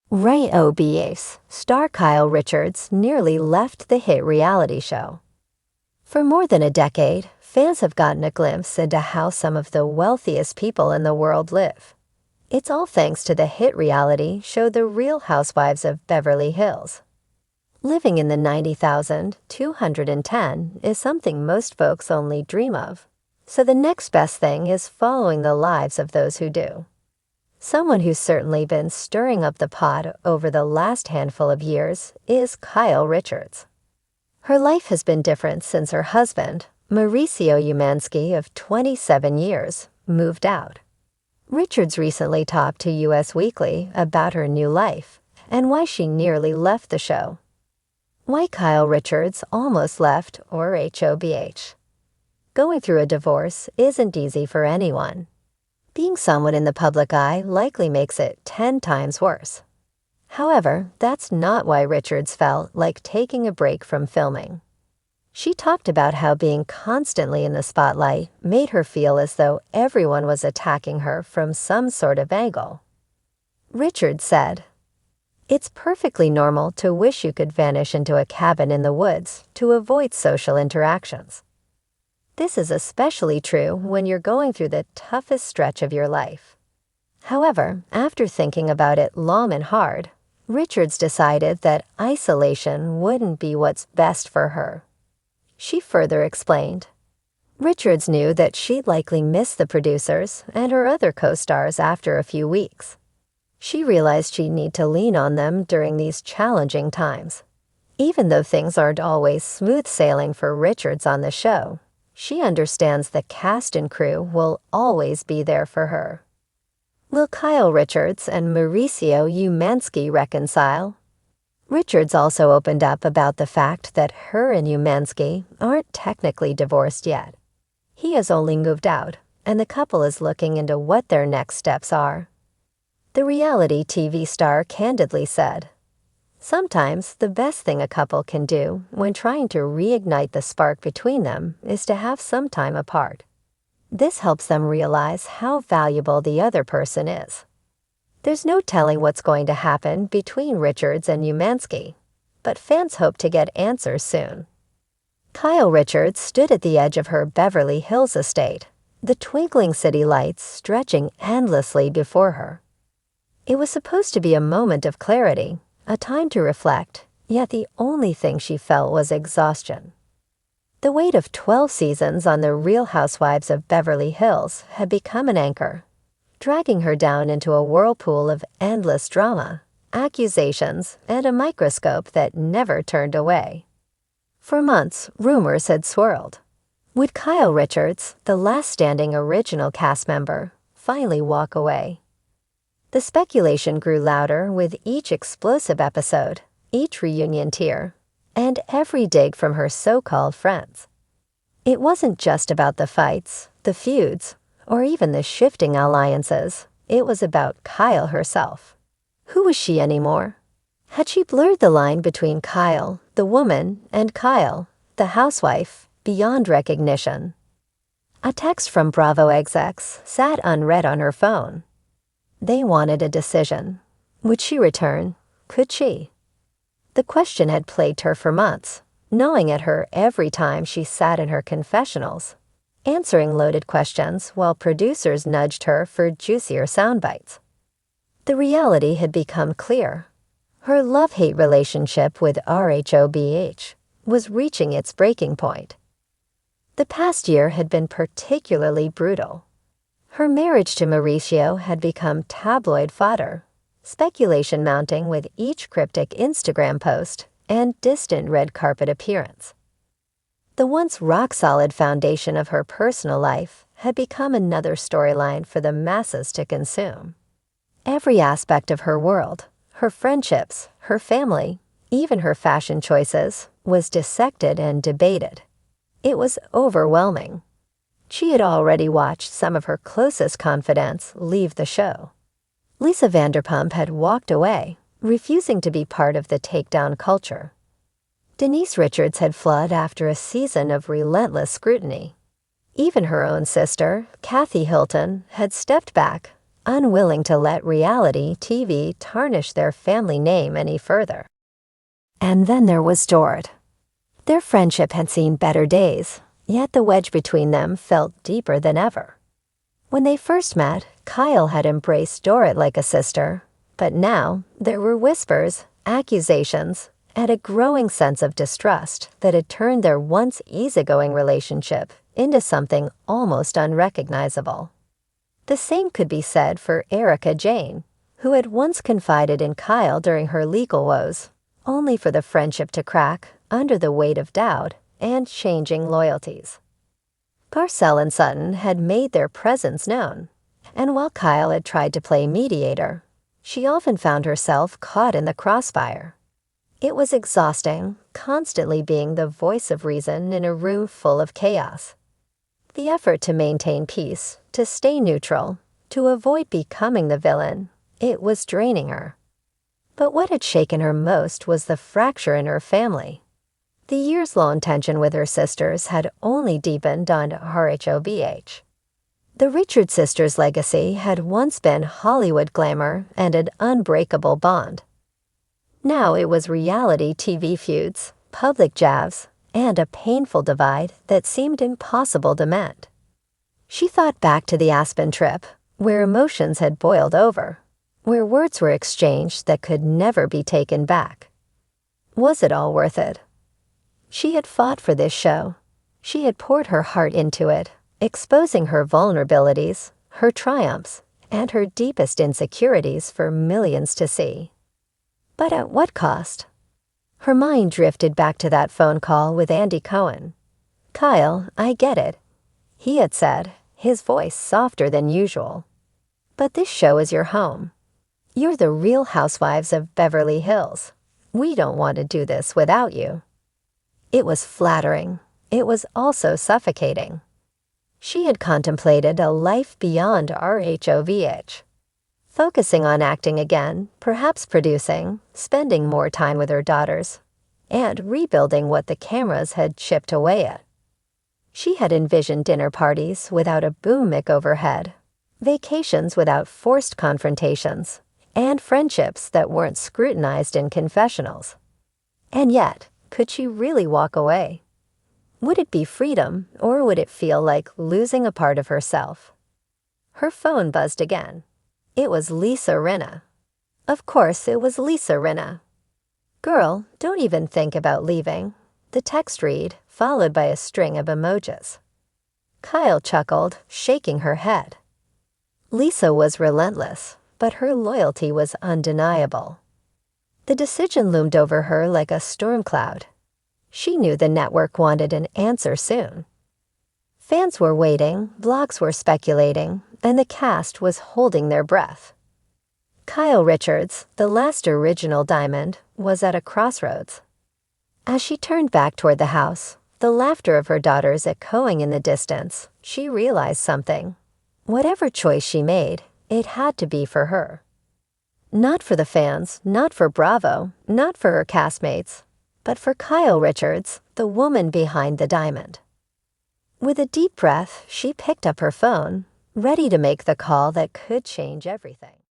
RHOBH star Kyle Richards nearly left the hit reality show. For more than a decade, fans have gotten a glimpse into how some of the wealthiest people in the world live. It's all thanks to the hit reality show The Real Housewives of Beverly Hills. Living in the 90,210 is something most folks only dream of, so the next best thing is following the lives of those who do. Someone who's certainly been stirring up the pot over the last handful of years is Kyle Richards. Her life has been different since her husband, Mauricio Umansky of 27 years, moved out. Richards recently talked to US Weekly about her new life and why she nearly left the show. Why Kyle Richards almost left RHOBH. Going through a divorce isn't easy for anyone. Being someone in the public eye likely makes it 10 times worse. However, that's not why Richards felt like taking a break from filming. She talked about how being constantly in the spotlight made her feel as though everyone was attacking her from some sort of angle. Richards said, "It's perfectly normal to wish you could vanish into a cabin in the woods to avoid social interactions. This is especially true when you're going through the toughest stretch of your life." However, after thinking about it long and hard, Richards decided that isolation wouldn't be what's best for her. She further explained, Richards knew that she'd likely miss the producers and her other co-stars after a few weeks. She realized she'd need to lean on them during these challenging times. Even though things aren't always smooth sailing for Richards on the show, she understands the cast and crew will always be there for her. Will Kyle Richards and Mauricio Umansky reconcile? Richards also opened up about the fact that her and Umansky aren't technically divorced yet. He has only moved out, and the couple is looking into what their next steps are. The reality TV star candidly said, "Sometimes the best thing a couple can do when trying to reignite the spark between them is to have some time apart. This helps them realize how valuable the other person is." There's no telling what's going to happen between Richards and Umansky, but fans hope to get answers soon. Kyle Richards stood at the edge of her Beverly Hills estate, the twinkling city lights stretching endlessly before her. It was supposed to be a moment of clarity, a time to reflect, yet the only thing she felt was exhaustion. The weight of 12 seasons on The Real Housewives of Beverly Hills had become an anchor, dragging her down into a whirlpool of endless drama, accusations, and a microscope that never turned away. For months, rumors had swirled. Would Kyle Richards, the last standing original cast member, finally walk away? The speculation grew louder with each explosive episode, each reunion tear, and every dig from her so-called friends. It wasn't just about the fights, the feuds, or even the shifting alliances. It was about Kyle herself. Who was she anymore? Had she blurred the line between Kyle, the woman, and Kyle, the housewife, beyond recognition? A text from Bravo execs sat unread on her phone. They wanted a decision. Would she return? Could she? The question had plagued her for months, gnawing at her every time she sat in her confessionals, answering loaded questions while producers nudged her for juicier sound bites. The reality had become clear. Her love-hate relationship with RHOBH was reaching its breaking point. The past year had been particularly brutal. Her marriage to Mauricio had become tabloid fodder, speculation mounting with each cryptic Instagram post and distant red carpet appearance. The once rock-solid foundation of her personal life had become another storyline for the masses to consume. Every aspect of her world, her friendships, her family, even her fashion choices, was dissected and debated. It was overwhelming. She had already watched some of her closest confidants leave the show. Lisa Vanderpump had walked away, refusing to be part of the takedown culture. Denise Richards had fled after a season of relentless scrutiny. Even her own sister, Kathy Hilton, had stepped back, unwilling to let reality TV tarnish their family name any further. And then there was Stuart. Their friendship had seen better days, yet the wedge between them felt deeper than ever. When they first met, Kyle had embraced Dorrit like a sister, but now there were whispers, accusations, and a growing sense of distrust that had turned their once easygoing relationship into something almost unrecognizable. The same could be said for Erica Jane, who had once confided in Kyle during her legal woes, only for the friendship to crack under the weight of doubt and changing loyalties. Garcelle and Sutton had made their presence known, and while Kyle had tried to play mediator, she often found herself caught in the crossfire. It was exhausting, constantly being the voice of reason in a room full of chaos. The effort to maintain peace, to stay neutral, to avoid becoming the villain, it was draining her. But what had shaken her most was the fracture in her family. The years-long tension with her sisters had only deepened on RHOBH. The Richard sisters' legacy had once been Hollywood glamour and an unbreakable bond. Now it was reality TV feuds, public jabs, and a painful divide that seemed impossible to mend. She thought back to the Aspen trip, where emotions had boiled over, where words were exchanged that could never be taken back. Was it all worth it? She had fought for this show. She had poured her heart into it, exposing her vulnerabilities, her triumphs, and her deepest insecurities for millions to see. But at what cost? Her mind drifted back to that phone call with Andy Cohen. "Kyle, I get it," he had said, his voice softer than usual. "But this show is your home. You're the Real Housewives of Beverly Hills. We don't want to do this without you." It was flattering. It was also suffocating. She had contemplated a life beyond RHOBH. Focusing on acting again, perhaps producing, spending more time with her daughters, and rebuilding what the cameras had chipped away at. She had envisioned dinner parties without a boom mic overhead, vacations without forced confrontations, and friendships that weren't scrutinized in confessionals. And yet, could she really walk away? Would it be freedom, or would it feel like losing a part of herself? Her phone buzzed again. It was Lisa Rinna. Of course, it was Lisa Rinna. "Girl, don't even think about leaving," the text read, followed by a string of emojis. Kyle chuckled, shaking her head. Lisa was relentless, but her loyalty was undeniable. The decision loomed over her like a storm cloud. She knew the network wanted an answer soon. Fans were waiting, blogs were speculating, and the cast was holding their breath. Kyle Richards, the last original Diamond, was at a crossroads. As she turned back toward the house, the laughter of her daughters echoing in the distance, she realized something. Whatever choice she made, it had to be for her. Not for the fans, not for Bravo, not for her castmates, but for Kyle Richards, the woman behind the diamond. With a deep breath, she picked up her phone, ready to make the call that could change everything.